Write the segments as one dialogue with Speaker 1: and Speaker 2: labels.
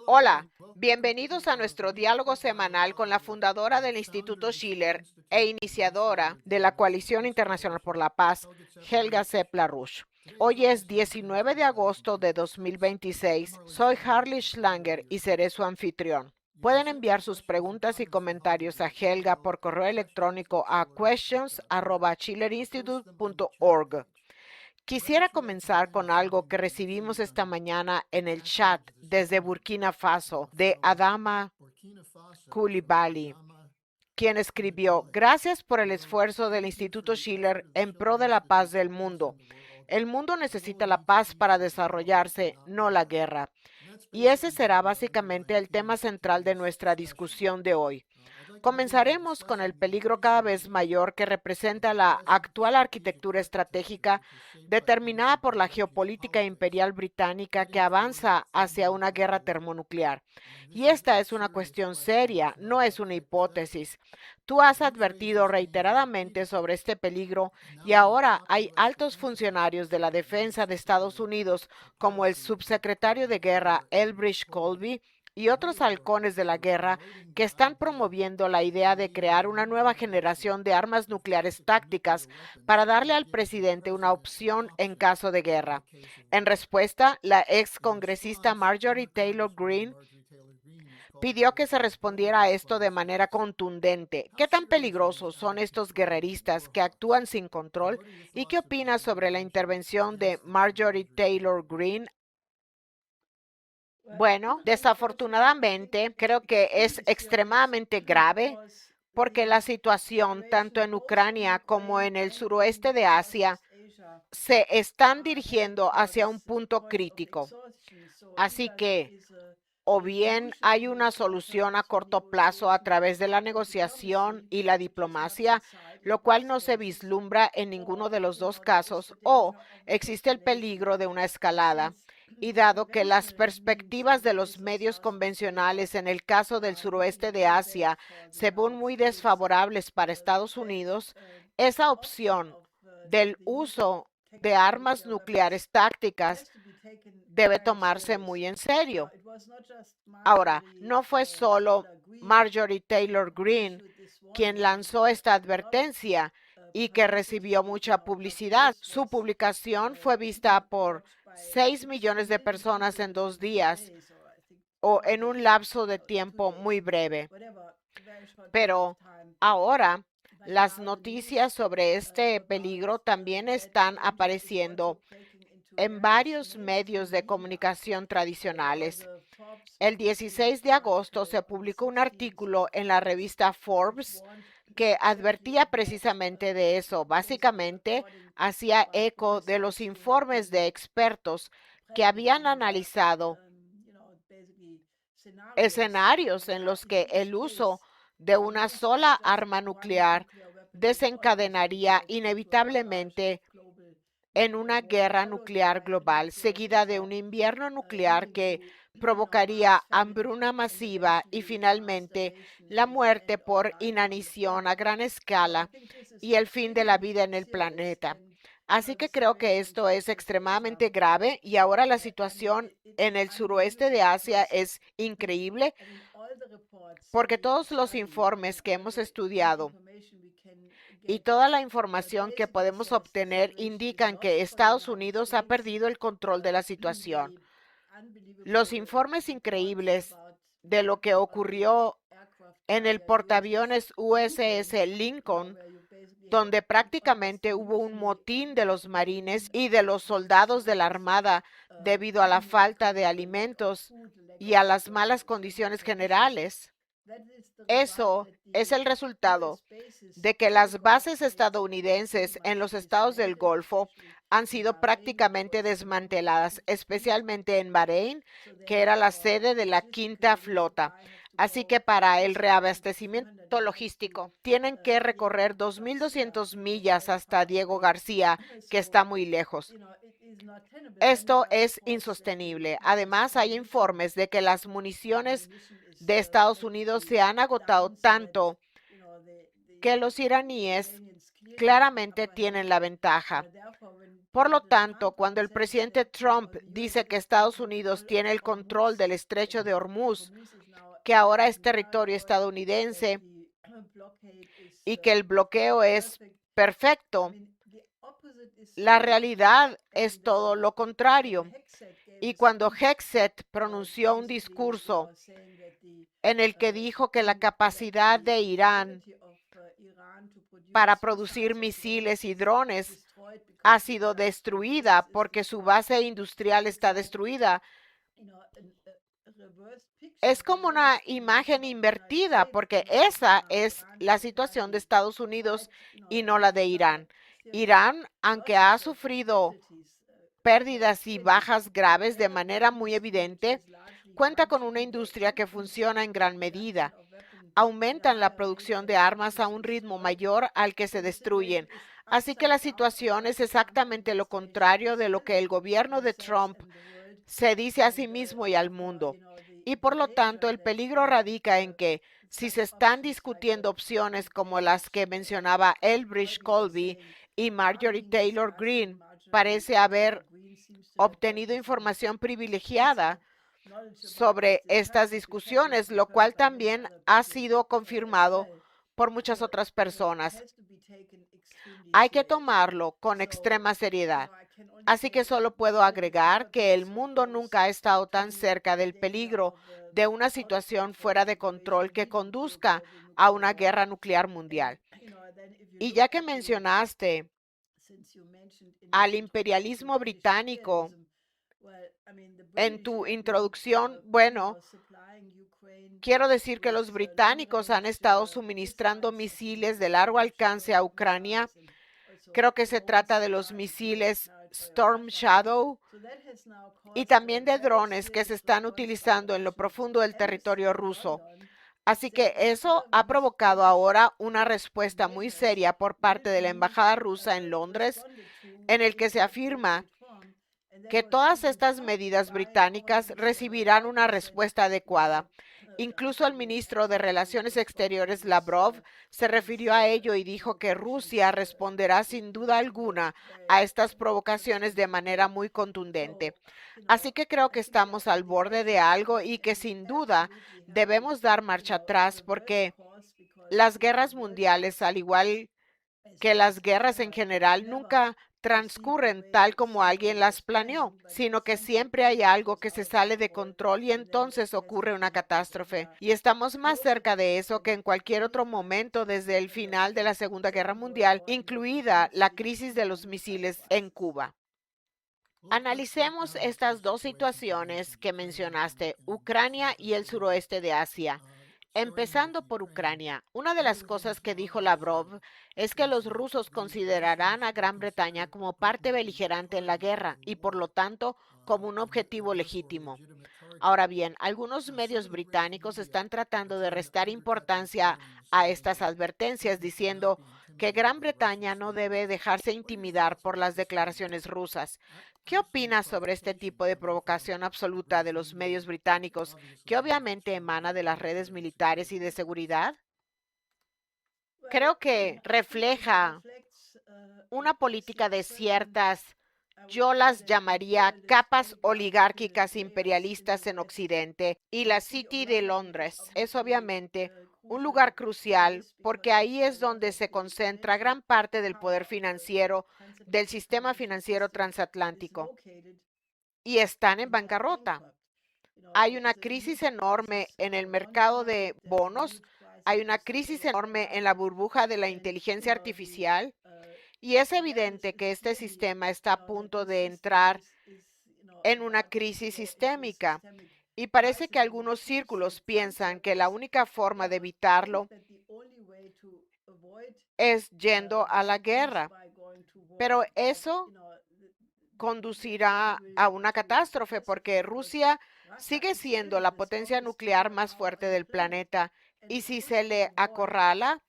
Speaker 1: Hola, bienvenidos a nuestro diálogo semanal con la fundadora del Instituto Schiller e iniciadora de la Coalición Internacional por la Paz, Helga Sepp-LaRouche. Hoy es 19 de agosto de 2026. Soy Harley Schlanger y seré su anfitrión. Pueden enviar sus preguntas y comentarios a Helga por correo electrónico a questions@schillerinstitute.org. Quisiera comenzar con algo que recibimos esta mañana en el chat desde Burkina Faso de Adama Coulibaly, quien escribió: Gracias por el esfuerzo del Instituto Schiller en pro de la paz del mundo. El mundo necesita la paz para desarrollarse, no la guerra. Y ese será básicamente el tema central de nuestra discusión de hoy. Comenzaremos con el peligro cada vez mayor que representa la actual arquitectura estratégica determinada por la geopolítica imperial británica que avanza hacia una guerra termonuclear. Y esta es una cuestión seria, no es una hipótesis. Tú has advertido reiteradamente sobre este peligro y ahora hay altos funcionarios de la defensa de Estados Unidos, como el subsecretario de Guerra Elbridge Colby, y otros halcones de la guerra que están promoviendo la idea de crear una nueva generación de armas nucleares tácticas para darle al presidente una opción en caso de guerra. En respuesta, la ex congresista Marjorie Taylor Greene pidió que se respondiera a esto de manera contundente. ¿Qué tan peligrosos son estos guerreristas que actúan sin control? ¿Y qué opinas sobre la intervención de Marjorie Taylor Greene? Bueno, desafortunadamente, creo que es extremadamente grave porque la situación, tanto en Ucrania como en el suroeste de Asia, se están dirigiendo hacia un punto crítico. Así que, o bien hay una solución a corto plazo a través de la negociación y la diplomacia, lo cual no se vislumbra en ninguno de los dos casos, o existe el peligro de una escalada. Y dado que las perspectivas de los medios convencionales en el caso del suroeste de Asia se ven muy desfavorables para Estados Unidos, esa opción del uso de armas nucleares tácticas debe tomarse muy en serio. Ahora, no fue solo Marjorie Taylor Greene quien lanzó esta advertencia y que recibió mucha publicidad. Su publicación fue vista por 6 millones de personas en 2 días o en un lapso de tiempo muy breve. Pero ahora las noticias sobre este peligro también están apareciendo en varios medios de comunicación tradicionales. El 16 de agosto se publicó un artículo en la revista Forbes que advertía precisamente de eso. Básicamente, hacía eco de los informes de expertos que habían analizado escenarios en los que el uso de una sola arma nuclear desencadenaría inevitablemente en una guerra nuclear global, seguida de un invierno nuclear que provocaría hambruna masiva y finalmente la muerte por inanición a gran escala y el fin de la vida en el planeta. Así que creo que esto es extremadamente grave y ahora la situación en el suroeste de Asia es increíble porque todos los informes que hemos estudiado y toda la información que podemos obtener indican que Estados Unidos ha perdido el control de la situación. Los informes increíbles de lo que ocurrió en el portaaviones USS Lincoln, donde prácticamente hubo un motín de los marines y de los soldados de la Armada debido a la falta de alimentos y a las malas condiciones generales. Eso es el resultado de que las bases estadounidenses en los estados del Golfo han sido prácticamente desmanteladas, especialmente en Bahrein, que era la sede de la Quinta Flota. Así que para el reabastecimiento logístico tienen que recorrer 2.200 millas hasta Diego García, que está muy lejos. Esto es insostenible. Además, hay informes de que las municiones de Estados Unidos se han agotado tanto que los iraníes claramente tienen la ventaja. Por lo tanto, cuando el presidente Trump dice que Estados Unidos tiene el control del estrecho de Hormuz, que ahora es territorio estadounidense y que el bloqueo es perfecto, la realidad es todo lo contrario. Y cuando Hegseth pronunció un discurso en el que dijo que la capacidad de Irán para producir misiles y drones ha sido destruida porque su base industrial está destruida, es como una imagen invertida, porque esa es la situación de Estados Unidos y no la de Irán. Irán, aunque ha sufrido pérdidas y bajas graves de manera muy evidente, cuenta con una industria que funciona en gran medida. Aumentan la producción de armas a un ritmo mayor al que se destruyen. Así que la situación es exactamente lo contrario de lo que el gobierno de Trump se dice a sí mismo y al mundo. Y por lo tanto, el peligro radica en que si se están discutiendo opciones como las que mencionaba Elbridge Colby y Marjorie Taylor Greene, parece haber obtenido información privilegiada sobre estas discusiones, lo cual también ha sido confirmado por muchas otras personas. Hay que tomarlo con extrema seriedad. Así que solo puedo agregar que el mundo nunca ha estado tan cerca del peligro de una situación fuera de control que conduzca a una guerra nuclear mundial. Y ya que mencionaste al imperialismo británico en tu introducción, bueno, quiero decir que los británicos han estado suministrando misiles de largo alcance a Ucrania. Creo que se trata de los misiles Storm Shadow y también de drones que se están utilizando en lo profundo del territorio ruso. Así que eso ha provocado ahora una respuesta muy seria por parte de la embajada rusa en Londres, en el que se afirma que todas estas medidas británicas recibirán una respuesta adecuada. Incluso el ministro de Relaciones Exteriores, Lavrov, se refirió a ello y dijo que Rusia responderá sin duda alguna a estas provocaciones de manera muy contundente. Así que creo que estamos al borde de algo y que sin duda debemos dar marcha atrás porque las guerras mundiales, al igual que las guerras en general, nunca transcurren tal como alguien las planeó, sino que siempre hay algo que se sale de control y entonces ocurre una catástrofe. Y estamos más cerca de eso que en cualquier otro momento desde el final de la Segunda Guerra Mundial, incluida la crisis de los misiles en Cuba. Analicemos estas dos situaciones que mencionaste, Ucrania y el suroeste de Asia. Empezando por Ucrania, una de las cosas que dijo Lavrov es que los rusos considerarán a Gran Bretaña como parte beligerante en la guerra y por lo tanto como un objetivo legítimo. Ahora bien, algunos medios británicos están tratando de restar importancia a estas advertencias diciendo que Gran Bretaña no debe dejarse intimidar por las declaraciones rusas. ¿Qué opinas sobre este tipo de provocación absoluta de los medios británicos que obviamente emana de las redes militares y de seguridad? Creo que refleja una política de ciertas, yo las llamaría capas oligárquicas imperialistas en Occidente, y la City de Londres es obviamente un lugar crucial porque ahí es donde se concentra gran parte del poder financiero del sistema financiero transatlántico y están en bancarrota. Hay una crisis enorme en el mercado de bonos, hay una crisis enorme en la burbuja de la inteligencia artificial y es evidente que este sistema está a punto de entrar en una crisis sistémica. Y parece que algunos círculos piensan que la única forma de evitarlo es yendo a la guerra. Pero eso conducirá a una catástrofe porque Rusia sigue siendo la potencia nuclear más fuerte del planeta y si se le acorrala,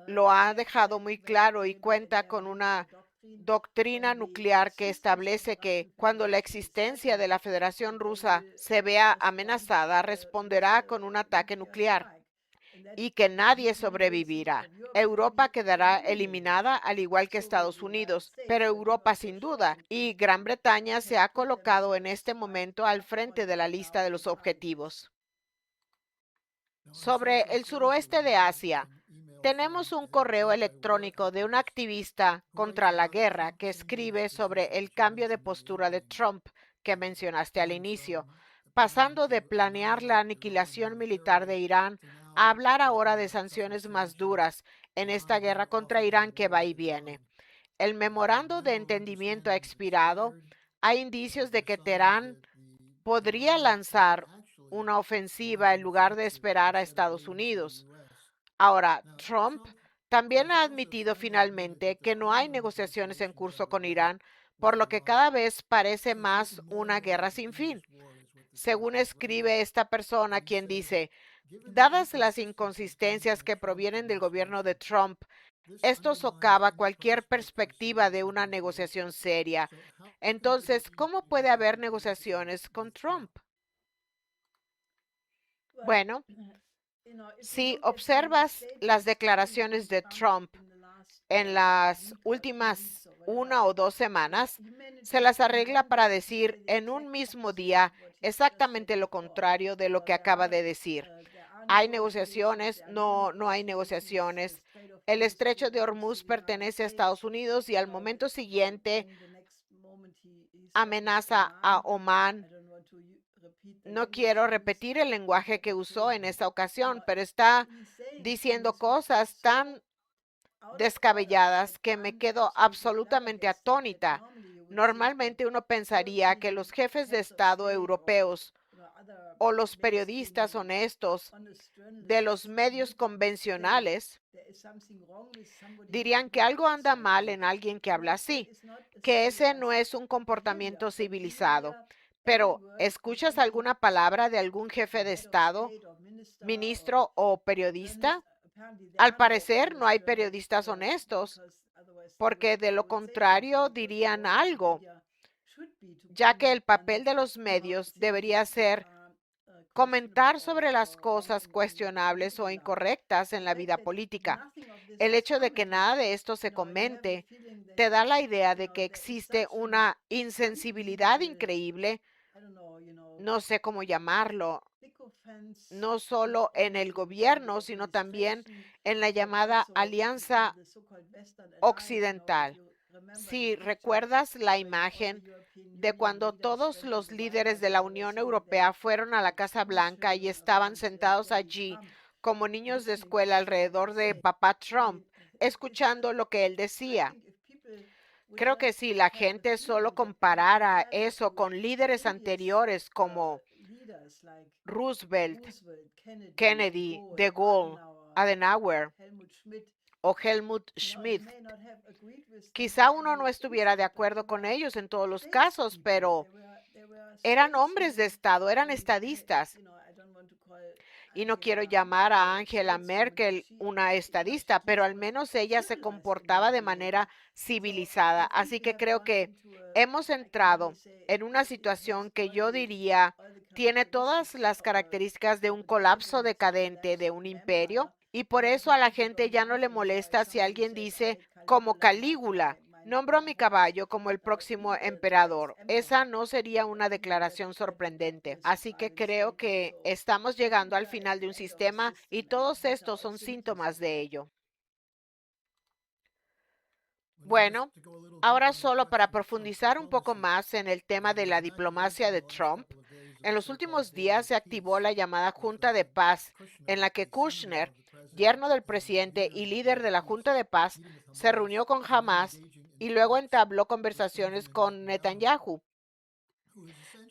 Speaker 1: lo ha dejado muy claro y cuenta con una doctrina nuclear que establece que cuando la existencia de la Federación Rusa se vea amenazada, responderá con un ataque nuclear. y que nadie sobrevivirá. Europa quedará eliminada al igual que Estados Unidos, pero Europa sin duda, y Gran Bretaña se ha colocado en este momento al frente de la lista de los objetivos. Sobre el suroeste de Asia, tenemos un correo electrónico de un activista contra la guerra que escribe sobre el cambio de postura de Trump que mencionaste al inicio, pasando de planear la aniquilación militar de Irán a hablar ahora de sanciones más duras en esta guerra contra Irán que va y viene. El memorando de entendimiento ha expirado. Hay indicios de que Teherán podría lanzar una ofensiva en lugar de esperar a Estados Unidos. Ahora, Trump también ha admitido finalmente que no hay negociaciones en curso con Irán, por lo que cada vez parece más una guerra sin fin. Según escribe esta persona, quien dice, dadas las inconsistencias que provienen del gobierno de Trump, esto socava cualquier perspectiva de una negociación seria. Entonces, ¿cómo puede haber negociaciones con Trump? Bueno, si observas las declaraciones de Trump en las últimas 1 o 2 semanas, se las arregla para decir en un mismo día exactamente lo contrario de lo que acaba de decir. ¿Hay negociaciones? No, no hay negociaciones. El estrecho de Hormuz pertenece a Estados Unidos y al momento siguiente amenaza a Omán. No quiero repetir el lenguaje que usó en esta ocasión, pero está diciendo cosas tan descabelladas que me quedo absolutamente atónita. Normalmente uno pensaría que los jefes de Estado europeos o los periodistas honestos de los medios convencionales dirían que algo anda mal en alguien que habla así, que ese no es un comportamiento civilizado. Pero, ¿escuchas alguna palabra de algún jefe de Estado, ministro o periodista? Al parecer, no hay periodistas honestos, porque de lo contrario dirían algo, ya que el papel de los medios debería ser comentar sobre las cosas cuestionables o incorrectas en la vida política. El hecho de que nada de esto se comente te da la idea de que existe una insensibilidad increíble, no sé cómo llamarlo, no solo en el gobierno, sino también en la llamada Alianza Occidental. Si recuerdas la imagen de cuando todos los líderes de la Unión Europea fueron a la Casa Blanca y estaban sentados allí como niños de escuela alrededor de papá Trump, escuchando lo que él decía. Creo que si la gente solo comparara eso con líderes anteriores como Roosevelt, Kennedy, De Gaulle, Adenauer o Helmut Schmidt, quizá uno no estuviera de acuerdo con ellos en todos los casos, pero eran hombres de Estado, eran estadistas. Y no quiero llamar a Angela Merkel una estadista, pero al menos ella se comportaba de manera civilizada. Así que creo que hemos entrado en una situación que yo diría tiene todas las características de un colapso decadente de un imperio, y por eso a la gente ya no le molesta si alguien dice como Calígula. Nombro a mi caballo como el próximo emperador. Esa no sería una declaración sorprendente. Así que creo que estamos llegando al final de un sistema y todos estos son síntomas de ello. Bueno, ahora solo para profundizar un poco más en el tema de la diplomacia de Trump, en los últimos días se activó la llamada Junta de Paz, en la que Kushner, yerno del presidente y líder de la Junta de Paz, se reunió con Hamas y luego entabló conversaciones con Netanyahu,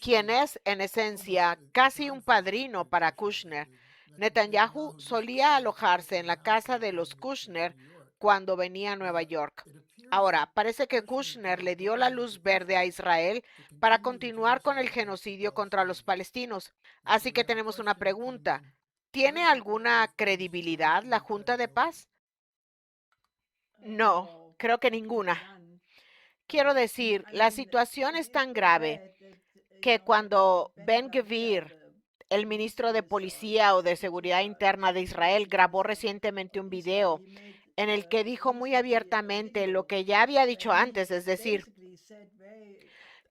Speaker 1: quien es en esencia casi un padrino para Kushner. Netanyahu solía alojarse en la casa de los Kushner cuando venía a Nueva York. Ahora, parece que Kushner le dio la luz verde a Israel para continuar con el genocidio contra los palestinos. Así que tenemos una pregunta. ¿Tiene alguna credibilidad la Junta de Paz? No, creo que ninguna. Quiero decir, la situación es tan grave que cuando Ben-Gvir, El ministro de Policía o de Seguridad Interna de Israel grabó recientemente un video en el que dijo muy abiertamente lo que ya había dicho antes, es decir,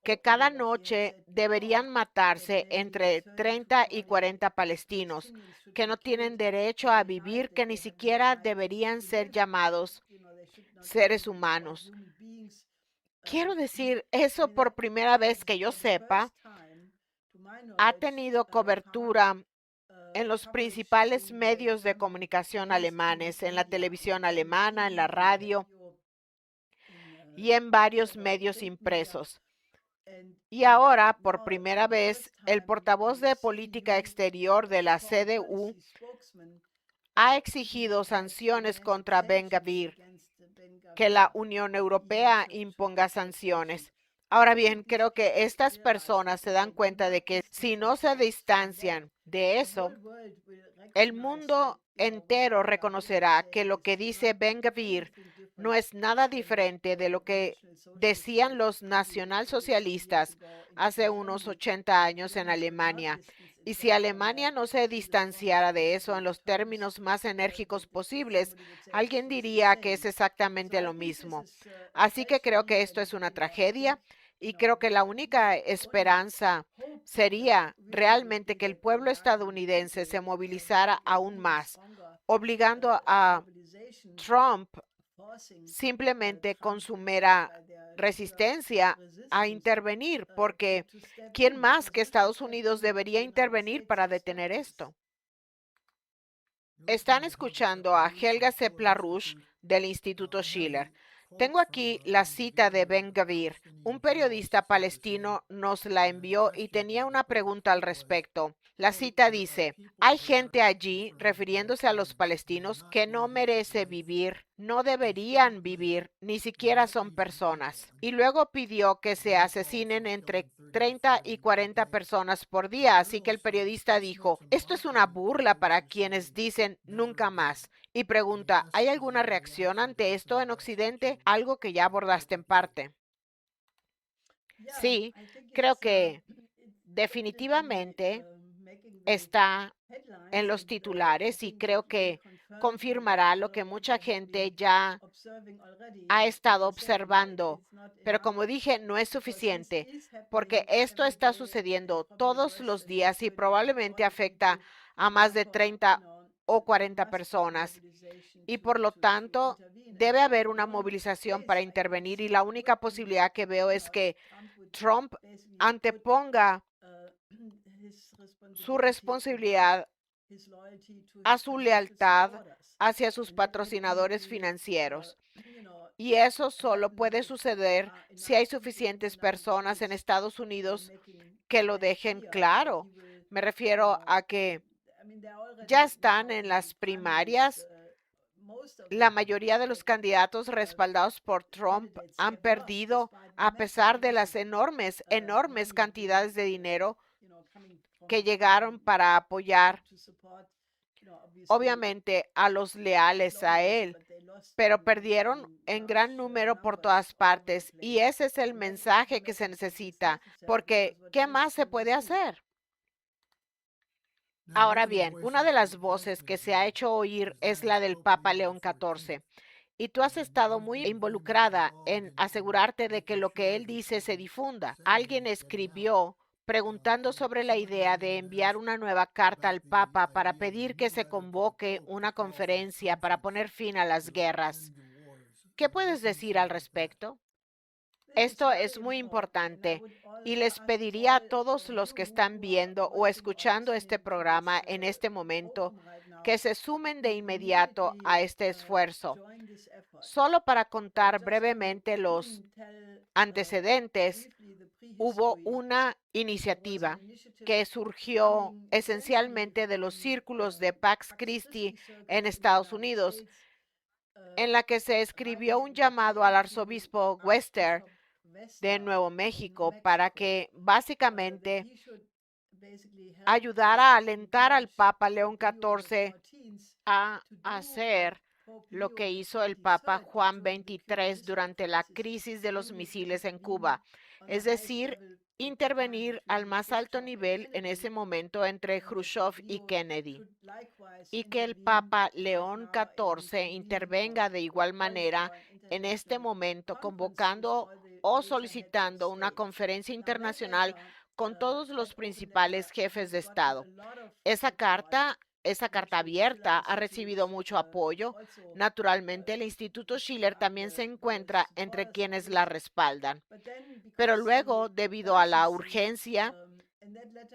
Speaker 1: que cada noche deberían matarse entre 30 y 40 palestinos que no tienen derecho a vivir, que ni siquiera deberían ser llamados seres humanos. Quiero decir, eso por primera vez que yo sepa, ha tenido cobertura en los principales medios de comunicación alemanes, en la televisión alemana, en la radio y en varios medios impresos. Y ahora, por primera vez, el portavoz de política exterior de la CDU ha exigido sanciones contra Ben-Gvir, que la Unión Europea imponga sanciones. Ahora bien, creo que estas personas se dan cuenta de que si no se distancian de eso, el mundo entero reconocerá que lo que dice Ben-Gvir no es nada diferente de lo que decían los nacionalsocialistas hace unos 80 años en Alemania. Y si Alemania no se distanciara de eso en los términos más enérgicos posibles, alguien diría que es exactamente lo mismo. Así que creo que esto es una tragedia y creo que la única esperanza sería realmente que el pueblo estadounidense se movilizara aún más, obligando a Trump simplemente con su mera resistencia a intervenir, porque ¿quién más que Estados Unidos debería intervenir para detener esto? Están escuchando a Helga Sepp-LaRouche del Instituto Schiller. Tengo aquí la cita de Ben-Gvir. Un periodista palestino nos la envió y tenía una pregunta al respecto. La cita dice, hay gente allí, refiriéndose a los palestinos, que no merece vivir, no deberían vivir, ni siquiera son personas. Y luego pidió que se asesinen entre 30 y 40 personas por día. Así que el periodista dijo, esto es una burla para quienes dicen nunca más. Y pregunta, ¿hay alguna reacción ante esto en Occidente? Algo que ya abordaste en parte. Sí, creo que definitivamente está en los titulares y creo que confirmará lo que mucha gente ya ha estado observando. Pero como dije, no es suficiente, porque esto está sucediendo todos los días y probablemente afecta a más de 30 o 40 personas. Y por lo tanto, debe haber una movilización para intervenir y la única posibilidad que veo es que Trump anteponga su responsabilidad a su lealtad hacia sus patrocinadores financieros. Y eso solo puede suceder si hay suficientes personas en Estados Unidos que lo dejen claro. Me refiero a que ya están en las primarias. La mayoría de los candidatos respaldados por Trump han perdido a pesar de las enormes, enormes cantidades de dinero que llegaron para apoyar, obviamente, a los leales a él, pero perdieron en gran número por todas partes. Y ese es el mensaje que se necesita, porque ¿qué más se puede hacer? Ahora bien, una de las voces que se ha hecho oír es la del Papa León XIV. Y tú has estado muy involucrada en asegurarte de que lo que él dice se difunda. Alguien escribió preguntando sobre la idea de enviar una nueva carta al Papa para pedir que se convoque una conferencia para poner fin a las guerras. ¿Qué puedes decir al respecto? Esto es muy importante y les pediría a todos los que están viendo o escuchando este programa en este momento que se sumen de inmediato a este esfuerzo. Solo para contar brevemente los antecedentes, hubo una iniciativa que surgió esencialmente de los círculos de Pax Christi en Estados Unidos, en la que se escribió un llamado al arzobispo Wester de Nuevo México para que básicamente ayudara a alentar al Papa León XIV a hacer lo que hizo el Papa Juan XXIII durante la crisis de los misiles en Cuba, es decir, intervenir al más alto nivel en ese momento entre Khrushchev y Kennedy, y que el Papa León XIV intervenga de igual manera en este momento, convocando o solicitando una conferencia internacional con todos los principales jefes de Estado. Esa carta abierta ha recibido mucho apoyo. Naturalmente, el Instituto Schiller también se encuentra entre quienes la respaldan. Pero luego, debido a la urgencia,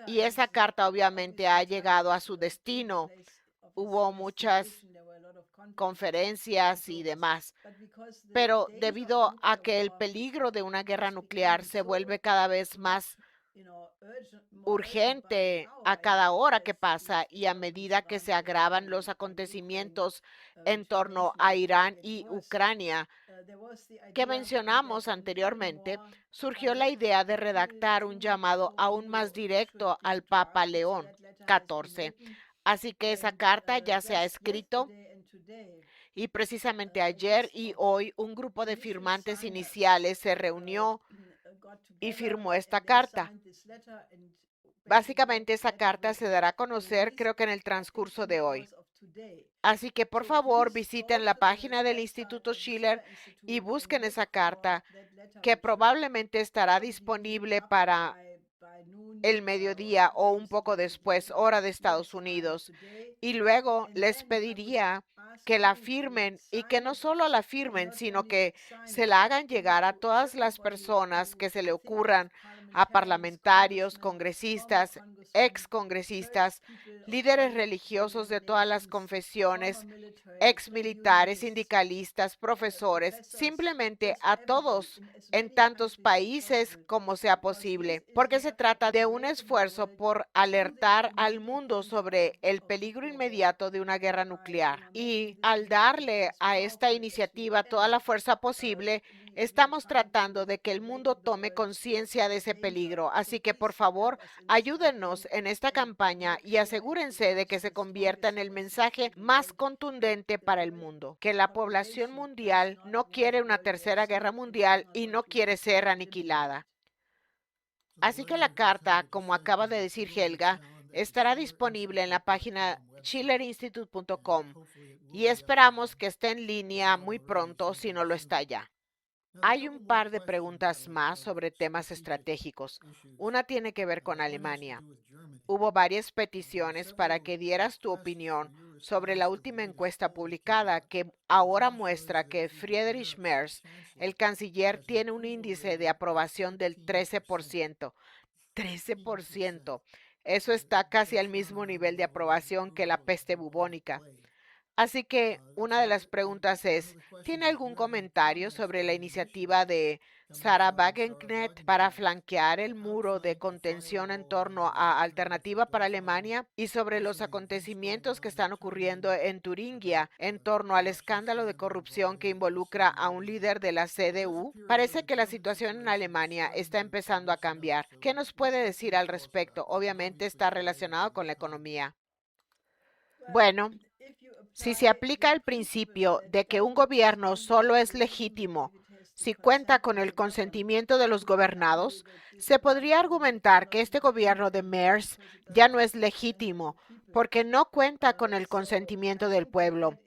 Speaker 1: y esa carta obviamente ha llegado a su destino, hubo muchas conferencias y demás. Pero debido a que el peligro de una guerra nuclear se vuelve cada vez más urgente a cada hora que pasa y a medida que se agravan los acontecimientos en torno a Irán y Ucrania que mencionamos anteriormente, surgió la idea de redactar un llamado aún más directo al Papa León XIV. Así que esa carta ya se ha escrito y precisamente ayer y hoy un grupo de firmantes iniciales se reunió y firmó esta carta. Básicamente esa carta se dará a conocer creo que en el transcurso de hoy. Así que por favor visiten la página del Instituto Schiller y busquen esa carta que probablemente estará disponible para el mediodía o un poco después, hora de Estados Unidos. Y luego les pediría que la firmen y que no solo la firmen, sino que se la hagan llegar a todas las personas que se le ocurran, a parlamentarios, congresistas, excongresistas, líderes religiosos de todas las confesiones, exmilitares, sindicalistas, profesores, simplemente a todos en tantos países como sea posible, porque se trata de un esfuerzo por alertar al mundo sobre el peligro inmediato de una guerra nuclear. Y al darle a esta iniciativa toda la fuerza posible, estamos tratando de que el mundo tome conciencia de ese peligro. Así que, por favor, ayúdennos en esta campaña y asegúrense de que se convierta en el mensaje más contundente para el mundo, que la población mundial no quiere una tercera guerra mundial y no quiere ser aniquilada. Así que la carta, como acaba de decir Helga, estará disponible en la página schillerinstitute.com y esperamos que esté en línea muy pronto si no lo está ya. Hay un par de preguntas más sobre temas estratégicos. Una tiene que ver con Alemania. Hubo varias peticiones para que dieras tu opinión sobre la última encuesta publicada que ahora muestra que Friedrich Merz, el canciller, tiene un índice de aprobación del 13%. 13%. Eso está casi al mismo nivel de aprobación que la peste bubónica. Así que una de las preguntas es, ¿tiene algún comentario sobre la iniciativa de Sarah Wagenknecht para flanquear el muro de contención en torno a Alternativa para Alemania y sobre los acontecimientos que están ocurriendo en Turingia en torno al escándalo de corrupción que involucra a un líder de la CDU? Parece que la situación en Alemania está empezando a cambiar. ¿Qué nos puede decir al respecto? Obviamente está relacionado con la economía. Bueno, si se aplica el principio de que un gobierno solo es legítimo si cuenta con el consentimiento de los gobernados, se podría argumentar que este gobierno de Merz ya no es legítimo porque no cuenta con el consentimiento del pueblo.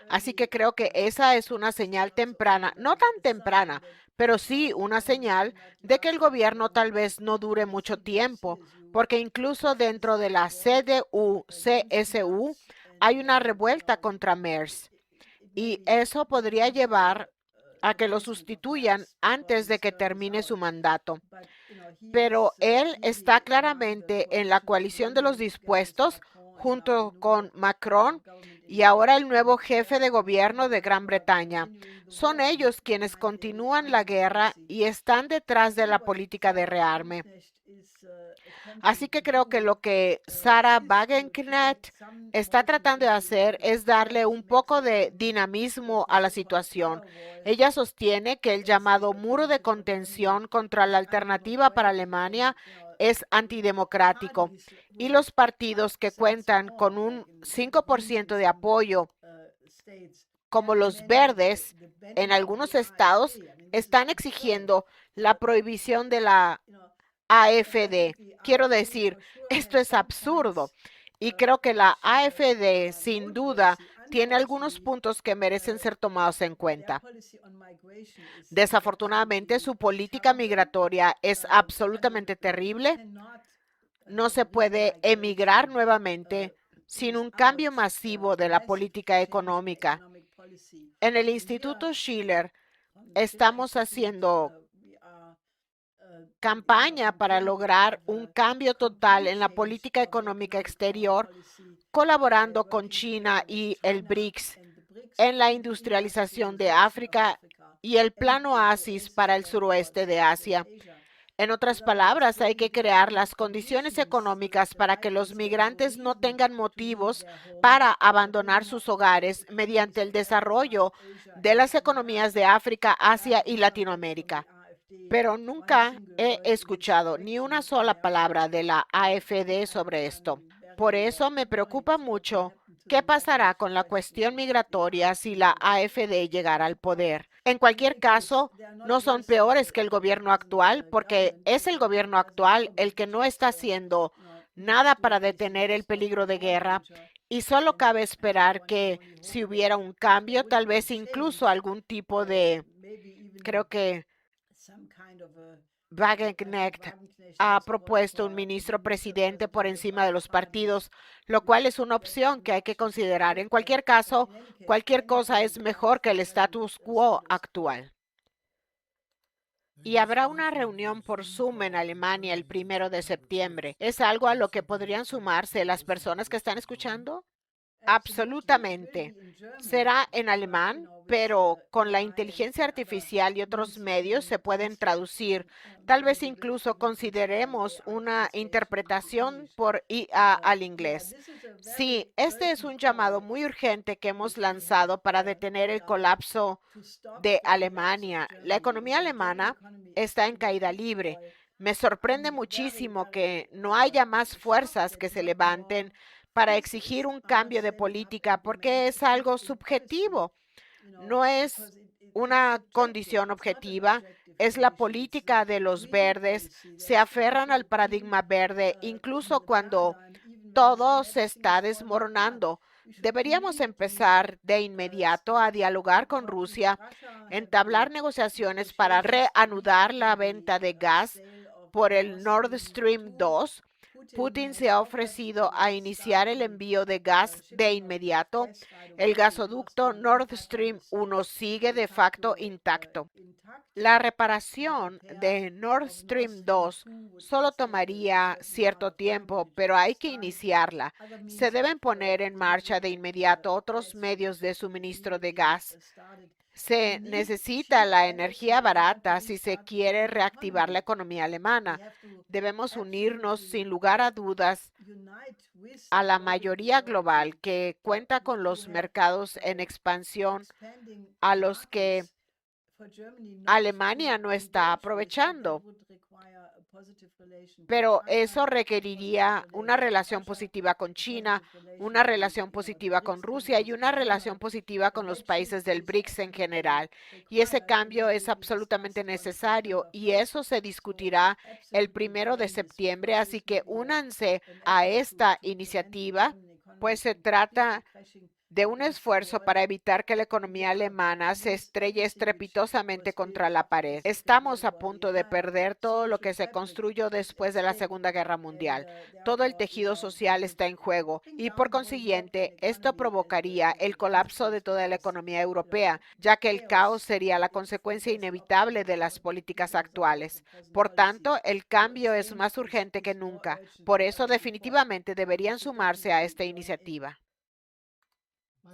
Speaker 1: Así que creo que esa es una señal temprana, no tan temprana, pero sí una señal de que el gobierno tal vez no dure mucho tiempo, porque incluso dentro de la CDU-CSU hay una revuelta contra Merz y eso podría llevar a que lo sustituyan antes de que termine su mandato. Pero él está claramente en la coalición de los dispuestos junto con Macron y ahora el nuevo jefe de gobierno de Gran Bretaña. Son ellos quienes continúan la guerra y están detrás de la política de rearme. Así que creo que lo que Sarah Wagenknecht está tratando de hacer es darle un poco de dinamismo a la situación. Ella sostiene que el llamado muro de contención contra la Alternativa para Alemania es antidemocrático y los partidos que cuentan con un 5% de apoyo, como los verdes, en algunos estados, están exigiendo la prohibición de la AfD. Quiero decir, esto es absurdo. Y creo que la AfD, sin duda, tiene algunos puntos que merecen ser tomados en cuenta. Desafortunadamente, su política migratoria es absolutamente terrible. No se puede emigrar nuevamente sin un cambio masivo de la política económica. En el Instituto Schiller estamos haciendo campaña para lograr un cambio total en la política económica exterior, colaborando con China y el BRICS en la industrialización de África y el Plan Oasis para el suroeste de Asia. En otras palabras, hay que crear las condiciones económicas para que los migrantes no tengan motivos para abandonar sus hogares mediante el desarrollo de las economías de África, Asia y Latinoamérica. Pero nunca he escuchado ni una sola palabra de la AfD sobre esto. Por eso me preocupa mucho qué pasará con la cuestión migratoria si la AfD llegara al poder. En cualquier caso, no son peores que el gobierno actual, porque es el gobierno actual el que no está haciendo nada para detener el peligro de guerra, y solo cabe esperar que si hubiera un cambio, tal vez incluso algún tipo de, creo que Wagenknecht ha propuesto un ministro presidente por encima de los partidos, lo cual es una opción que hay que considerar. En cualquier caso, cualquier cosa es mejor que el status quo actual. Y habrá una reunión por Zoom en Alemania el 1 de septiembre. ¿Es algo a lo que podrían sumarse las personas que están escuchando? Absolutamente. Será en alemán, pero con la inteligencia artificial y otros medios se pueden traducir. Tal vez incluso consideremos una interpretación por IA al inglés. Sí, este es un llamado muy urgente que hemos lanzado para detener el colapso de Alemania. La economía alemana está en caída libre. Me sorprende muchísimo que no haya más fuerzas que se levanten para exigir un cambio de política, porque es algo subjetivo, no es una condición objetiva, es la política de los verdes, se aferran al paradigma verde, incluso cuando todo se está desmoronando. Deberíamos empezar de inmediato a dialogar con Rusia, entablar negociaciones para reanudar la venta de gas por el Nord Stream 2. Putin se ha ofrecido a iniciar el envío de gas de inmediato. El gasoducto Nord Stream 1 sigue de facto intacto. La reparación de Nord Stream 2 solo tomaría cierto tiempo, pero hay que iniciarla. Se deben poner en marcha de inmediato otros medios de suministro de gas. Se necesita la energía barata si se quiere reactivar la economía alemana. Debemos unirnos sin lugar a dudas a la mayoría global que cuenta con los mercados en expansión a los que Alemania no está aprovechando. Pero eso requeriría una relación positiva con China, una relación positiva con Rusia y una relación positiva con los países del BRICS en general. Y ese cambio es absolutamente necesario y eso se discutirá el 1 de septiembre. Así que únanse a esta iniciativa, pues se trata de un esfuerzo para evitar que la economía alemana se estrelle estrepitosamente contra la pared. Estamos a punto de perder todo lo que se construyó después de la Segunda Guerra Mundial. Todo el tejido social está en juego y por consiguiente esto provocaría el colapso de toda la economía europea, ya que el caos sería la consecuencia inevitable de las políticas actuales. Por tanto, el cambio es más urgente que nunca. Por eso definitivamente deberían sumarse a esta iniciativa.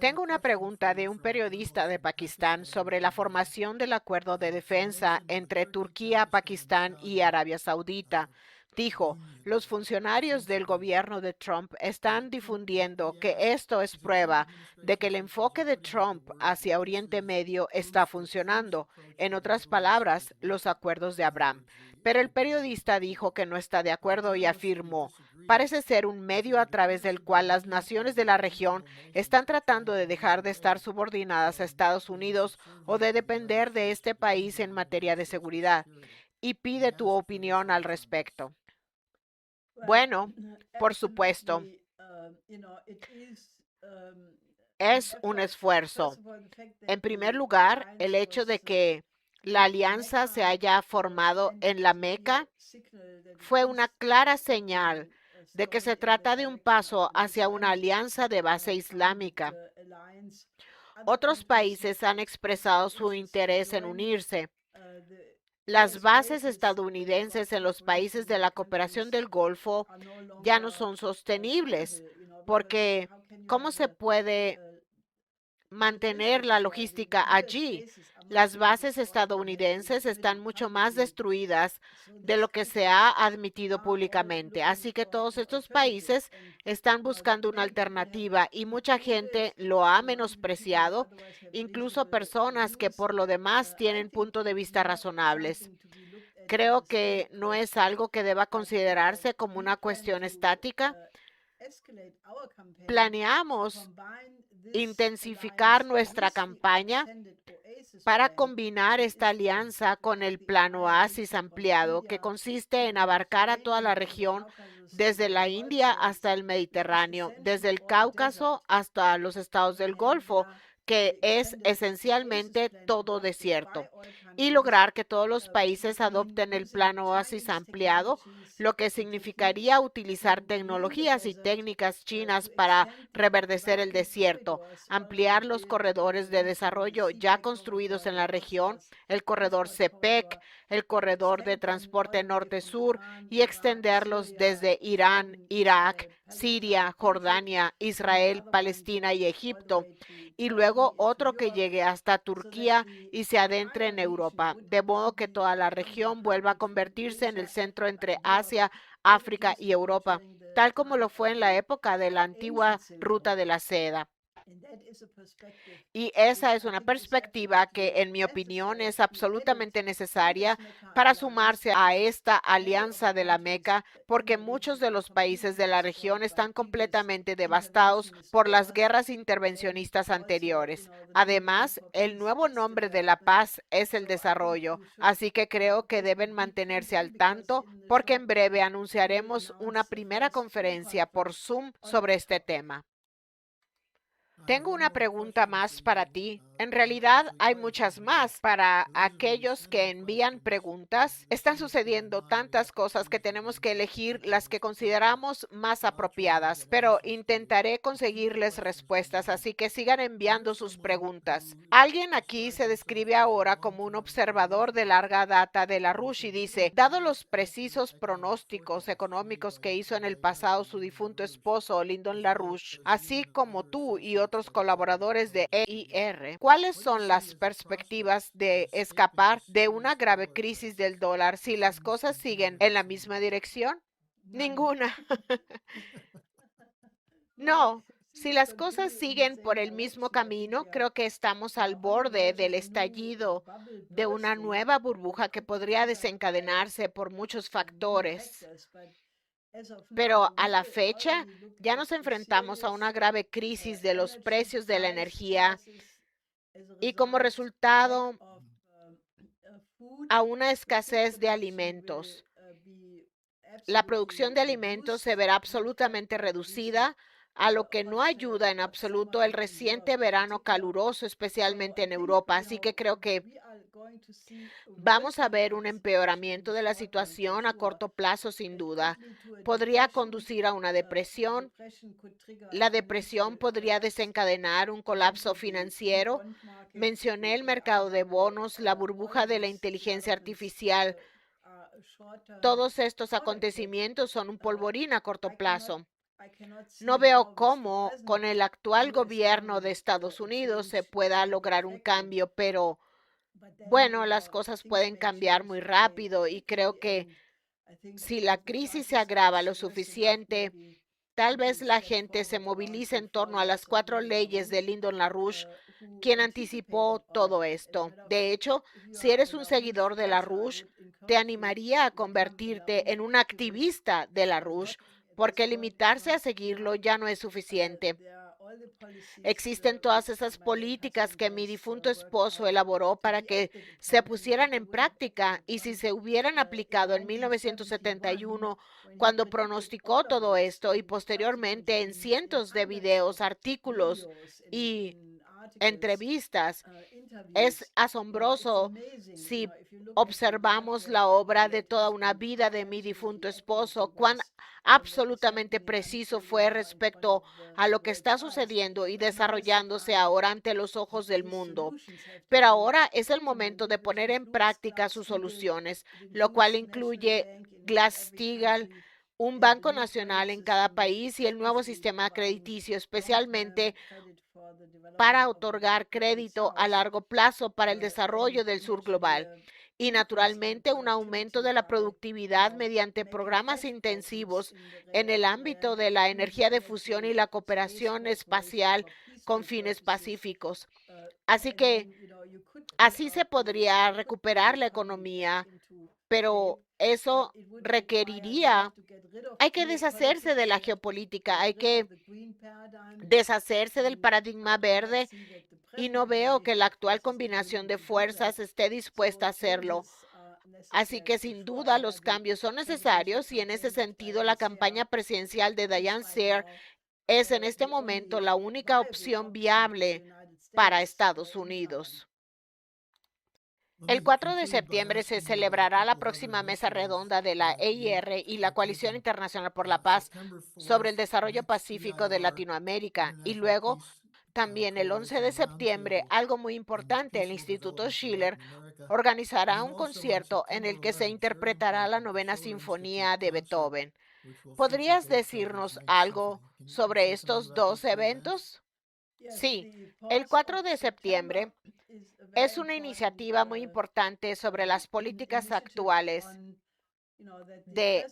Speaker 1: Tengo una pregunta de un periodista de Pakistán sobre la formación del acuerdo de defensa entre Turquía, Pakistán y Arabia Saudita. Dijo, los funcionarios del gobierno de Trump están difundiendo que esto es prueba de que el enfoque de Trump hacia Oriente Medio está funcionando. En otras palabras, los acuerdos de Abraham. Pero el periodista dijo que no está de acuerdo y afirmó, parece ser un medio a través del cual las naciones de la región están tratando de dejar de estar subordinadas a Estados Unidos o de depender de este país en materia de seguridad. y pide tu opinión al respecto. Bueno, por supuesto, es un esfuerzo. En primer lugar, el hecho de que la alianza se haya formado en la Meca fue una clara señal de que se trata de un paso hacia una alianza de base islámica. Otros países han expresado su interés en unirse. Las bases estadounidenses en los países de la cooperación del Golfo ya no son sostenibles, porque ¿cómo se puede mantener la logística allí? Las bases estadounidenses están mucho más destruidas de lo que se ha admitido públicamente. Así que todos estos países están buscando una alternativa y mucha gente lo ha menospreciado, incluso personas que por lo demás tienen puntos de vista razonables. Creo que no es algo que deba considerarse como una cuestión estática. Planeamos intensificar nuestra campaña para combinar esta alianza con el Plan Oasis ampliado, que consiste en abarcar a toda la región desde la India hasta el Mediterráneo, desde el Cáucaso hasta los estados del Golfo, que es esencialmente todo desierto, y lograr que todos los países adopten el Plan Oasis ampliado, lo que significaría utilizar tecnologías y técnicas chinas para reverdecer el desierto, ampliar los corredores de desarrollo ya construidos en la región, el corredor CPEC, el corredor de transporte norte-sur y extenderlos desde Irán, Irak, Siria, Jordania, Israel, Palestina y Egipto, y luego otro que llegue hasta Turquía y se adentre en Europa, de modo que toda la región vuelva a convertirse en el centro entre Asia, África y Europa, tal como lo fue en la época de la antigua ruta de la seda. Y esa es una perspectiva que, en mi opinión, es absolutamente necesaria para sumarse a esta alianza de la Meca, porque muchos de los países de la región están completamente devastados por las guerras intervencionistas anteriores. Además, el nuevo nombre de la paz es el desarrollo, así que creo que deben mantenerse al tanto, porque en breve anunciaremos una primera conferencia por Zoom sobre este tema. Tengo una pregunta más para ti. En realidad hay muchas más para aquellos que envían preguntas. Están sucediendo tantas cosas que tenemos que elegir las que consideramos más apropiadas, pero intentaré conseguirles respuestas, así que sigan enviando sus preguntas. Alguien aquí se describe ahora como un observador de larga data de LaRouche y dice, dado los precisos pronósticos económicos que hizo en el pasado su difunto esposo Lyndon LaRouche, así como tú y otros colaboradores de EIR, ¿cuáles son las perspectivas de escapar de una grave crisis del dólar si las cosas siguen en la misma dirección? Ninguna. No. Si las cosas siguen por el mismo camino, creo que estamos al borde del estallido de una nueva burbuja que podría desencadenarse por muchos factores. Pero a la fecha ya nos enfrentamos a una grave crisis de los precios de la energía y como resultado a una escasez de alimentos. La producción de alimentos se verá absolutamente reducida, a lo que no ayuda en absoluto el reciente verano caluroso, especialmente en Europa. Así que creo que vamos a ver un empeoramiento de la situación a corto plazo, sin duda. Podría conducir a una depresión. La depresión podría desencadenar un colapso financiero. Mencioné el mercado de bonos, la burbuja de la inteligencia artificial. Todos estos acontecimientos son un polvorín a corto plazo. No veo cómo con el actual gobierno de Estados Unidos se pueda lograr un cambio, pero bueno, las cosas pueden cambiar muy rápido y creo que si la crisis se agrava lo suficiente, tal vez la gente se movilice en torno a las 4 leyes de Lyndon LaRouche, quien anticipó todo esto. De hecho, si eres un seguidor de LaRouche, te animaría a convertirte en un activista de LaRouche, porque limitarse a seguirlo ya no es suficiente. Existen todas esas políticas que mi difunto esposo elaboró para que se pusieran en práctica, y si se hubieran aplicado en 1971, cuando pronosticó todo esto, y posteriormente en cientos de videos, artículos y entrevistas. Es asombroso si observamos la obra de toda una vida de mi difunto esposo, cuán absolutamente preciso fue respecto a lo que está sucediendo y desarrollándose ahora ante los ojos del mundo. Pero ahora es el momento de poner en práctica sus soluciones, lo cual incluye Glass-Steagall, un banco nacional en cada país, y el nuevo sistema crediticio, especialmente para otorgar crédito a largo plazo para el desarrollo del sur global. Y naturalmente un aumento de la productividad mediante programas intensivos en el ámbito de la energía de fusión y la cooperación espacial con fines pacíficos. Así que así se podría recuperar la economía, pero eso requeriría, hay que deshacerse de la geopolítica, hay que deshacerse del paradigma verde, y no veo que la actual combinación de fuerzas esté dispuesta a hacerlo. Así que sin duda los cambios son necesarios, y en ese sentido la campaña presidencial de Diane Sare es en este momento la única opción viable para Estados Unidos. El 4 de septiembre se celebrará la próxima mesa redonda de la EIR y la Coalición Internacional por la Paz sobre el desarrollo pacífico de Latinoamérica, y luego también el 11 de septiembre, algo muy importante, el Instituto Schiller organizará un concierto en el que se interpretará la Novena Sinfonía de Beethoven. ¿Podrías decirnos algo sobre estos dos eventos? Sí, el 4 de septiembre es una iniciativa muy importante sobre las políticas actuales de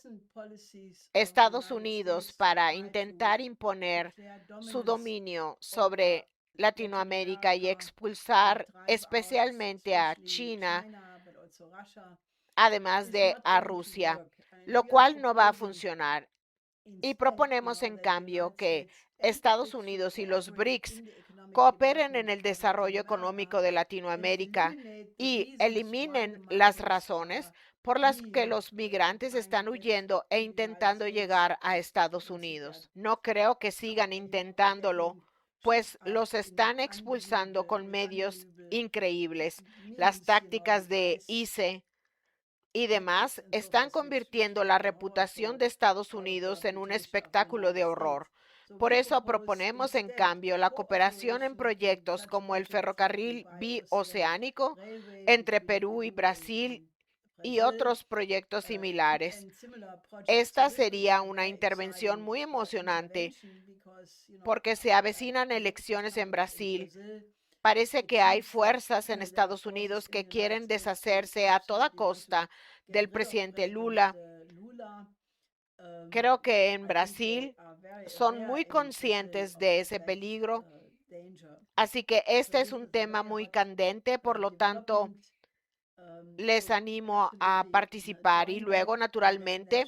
Speaker 1: Estados Unidos para intentar imponer su dominio sobre Latinoamérica y expulsar especialmente a China, además de a Rusia, lo cual no va a funcionar. Y proponemos, en cambio, que Estados Unidos y los BRICS cooperen en el desarrollo económico de Latinoamérica y eliminen las razones por las que los migrantes están huyendo e intentando llegar a Estados Unidos. No creo que sigan intentándolo, pues los están expulsando con medios increíbles. Las tácticas de ICE y demás están convirtiendo la reputación de Estados Unidos en un espectáculo de horror. Por eso proponemos, en cambio, la cooperación en proyectos como el ferrocarril bioceánico entre Perú y Brasil y otros proyectos similares. Esta sería una intervención muy emocionante porque se avecinan elecciones en Brasil. Parece que hay fuerzas en Estados Unidos que quieren deshacerse a toda costa del presidente Lula. Creo que en Brasil son muy conscientes de ese peligro. Así que este es un tema muy candente, por lo tanto, les animo a participar. Y luego, naturalmente,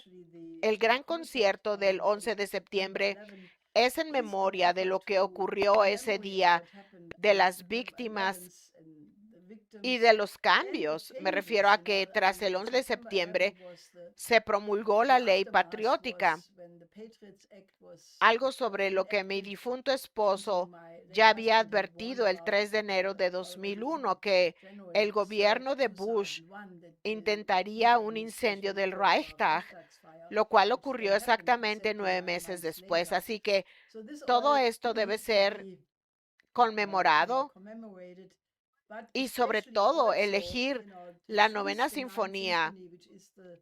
Speaker 1: el gran concierto del 11 de septiembre es en memoria de lo que ocurrió ese día, de las víctimas y de los cambios. Me refiero a que tras el 11 de septiembre se promulgó la ley patriótica, algo sobre lo que mi difunto esposo ya había advertido el 3 de enero de 2001, que el gobierno de Bush intentaría un incendio del Reichstag, lo cual ocurrió exactamente 9 meses después. Así que todo esto debe ser conmemorado, y sobre todo elegir la Novena Sinfonía,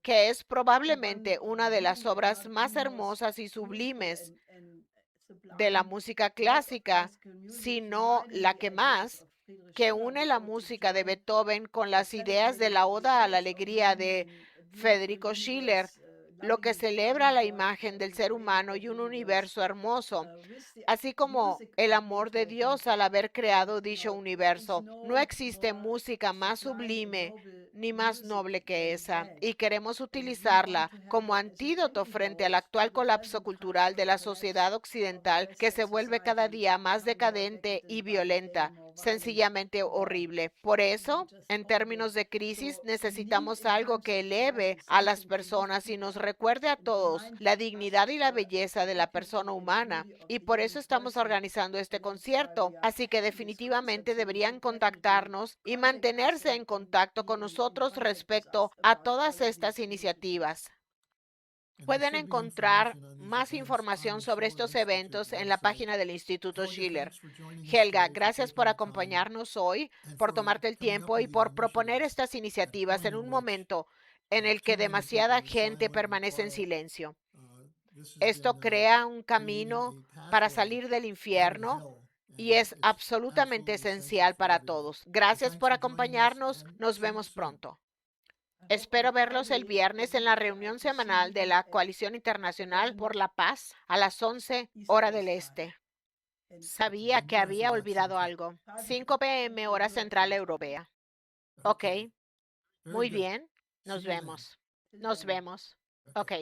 Speaker 1: que es probablemente una de las obras más hermosas y sublimes de la música clásica, si no la que más, que une la música de Beethoven con las ideas de la Oda a la Alegría de Federico Schiller, lo que celebra la imagen del ser humano y un universo hermoso, así como el amor de Dios al haber creado dicho universo. No existe música más sublime ni más noble que esa, y queremos utilizarla como antídoto frente al actual colapso cultural de la sociedad occidental que se vuelve cada día más decadente y violenta, sencillamente horrible. Por eso, en términos de crisis, necesitamos algo que eleve a las personas y nos recuerde a todos la dignidad y la belleza de la persona humana. Y por eso estamos organizando este concierto. Así que definitivamente deberían contactarnos y mantenerse en contacto con nosotros respecto a todas estas iniciativas.
Speaker 2: And there
Speaker 1: Pueden
Speaker 2: should be
Speaker 1: encontrar
Speaker 2: information on these
Speaker 1: más
Speaker 2: events on
Speaker 1: información
Speaker 2: the
Speaker 1: sobre
Speaker 2: Schiller
Speaker 1: estos
Speaker 2: Institute
Speaker 1: eventos en la
Speaker 2: website.
Speaker 1: página del Instituto
Speaker 2: Helga,
Speaker 1: Schiller.
Speaker 2: thanks for joining us
Speaker 1: Helga,
Speaker 2: today, for
Speaker 1: gracias por
Speaker 2: taking the time,
Speaker 1: acompañarnos hoy,
Speaker 2: and
Speaker 1: por
Speaker 2: for
Speaker 1: tomarte el
Speaker 2: coming up
Speaker 1: tiempo y
Speaker 2: with these
Speaker 1: por proponer
Speaker 2: initiatives
Speaker 1: estas
Speaker 2: at a
Speaker 1: iniciativas
Speaker 2: time
Speaker 1: en
Speaker 2: in
Speaker 1: un
Speaker 2: which
Speaker 1: momento en el que
Speaker 2: too many people
Speaker 1: demasiada
Speaker 2: are
Speaker 1: gente
Speaker 2: silent and
Speaker 1: permanece en
Speaker 2: quiet.
Speaker 1: silencio.
Speaker 2: This has
Speaker 1: Esto
Speaker 2: been
Speaker 1: crea un
Speaker 2: creating
Speaker 1: camino
Speaker 2: a
Speaker 1: para
Speaker 2: pathway
Speaker 1: salir del
Speaker 2: out of
Speaker 1: infierno
Speaker 2: hell,
Speaker 1: y
Speaker 2: and
Speaker 1: es
Speaker 2: it's
Speaker 1: absolutamente
Speaker 2: absolutely essential
Speaker 1: esencial
Speaker 2: for
Speaker 1: para
Speaker 2: everybody.
Speaker 1: todos.
Speaker 2: So
Speaker 1: Gracias
Speaker 2: thanks
Speaker 1: por
Speaker 2: for joining us,
Speaker 1: acompañarnos.
Speaker 2: and
Speaker 1: Nos
Speaker 2: see you
Speaker 1: vemos
Speaker 2: soon.
Speaker 1: pronto. Espero verlos el viernes en la reunión semanal de la Coalición Internacional por la Paz a las 11 hora del este. Sabía que
Speaker 2: I
Speaker 1: había
Speaker 2: forgot
Speaker 1: olvidado
Speaker 2: Central.
Speaker 1: algo. 5 p.m. hora central europea. Ok,
Speaker 2: Okay, very
Speaker 1: muy
Speaker 2: good.
Speaker 1: bien.
Speaker 2: See
Speaker 1: Nos
Speaker 2: you then.
Speaker 1: vemos. Nos vemos. Ok.